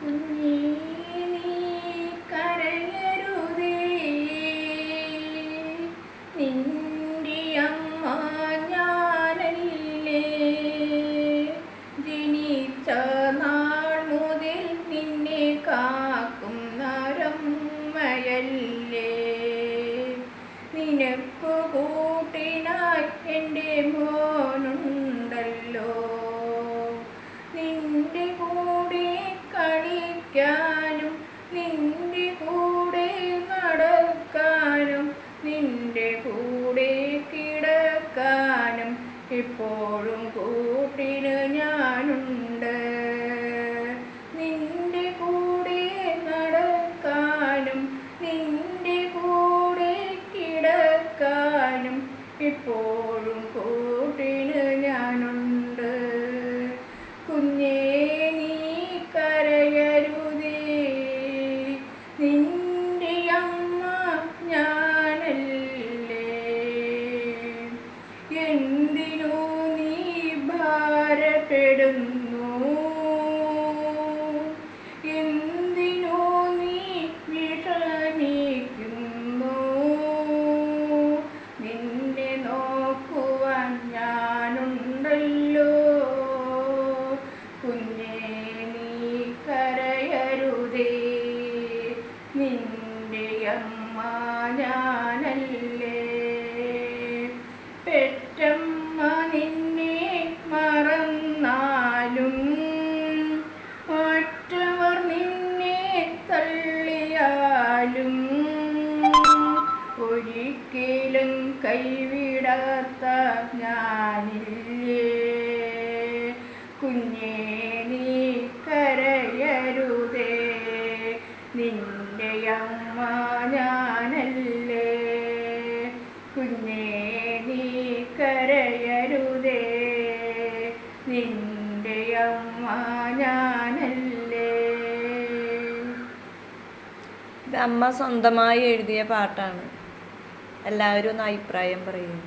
കുഞ്ഞേ നീ കരയരുതേ, നിന്റെ അമ്മ ഞാനല്ലേ. ജനിച്ച നാൾ മുതൽ നിന്നെ കാക്കുന്നൊരമ്മയല്ലേ. നിനക്കു കൂട്ടിനായി എൻ്റെ മോനുണ്ടല്ലോ. നിന്റെ കൂടെ കളിക്കാനും നിന്റെ കൂടെ നടക്കാനും നിന്റെ കൂടെ കിടക്കാനും എപ്പോഴും കൂട്ടിന് ഞാനുണ്ട്. നിന്റെ കൂടെ നടക്കാനും നിന്റെ കൂടെ കിടക്കാനും എപ്പോഴും കൂട്ടിന് ഞാനുണ്ട്. കുഞ്ഞേ നീ കരയരുതേ, നിന്റെ അമ്മ ഞാനല്ലേ. എന്തിനു നീ ഭാരപ്പെടുന്നു, എന്തിനു നീ വിഷമിക്കുന്നു. നിന്നെ നോക്കുവാൻ ഞാനുണ്ടല്ലോ. കുഞ്ഞേ നീ കരയരുതേ, നിന്റെ അമ്മ ഞാനല്ലേ. പെറ്റമ്മ നിന്നെ മറന്നാലും മറ്റവർ നിന്നെ തള്ളിയാലും ഒരിക്കലും കൈവിടാത്ത ഞാനില്ലേ. കുഞ്ഞേ നീ കരയരുതേ, നിന്റെ അമ്മ ഞാനല്ലേ. കുഞ്ഞേ നീ കരയരുതേ, നിന്റെ അമ്മ ഞാനല്ലേ. ഇത് അമ്മ സ്വന്തമായി എഴുതിയ പാട്ടാണ്. എല്ലാവരും ഒന്ന് അഭിപ്രായം പറയും.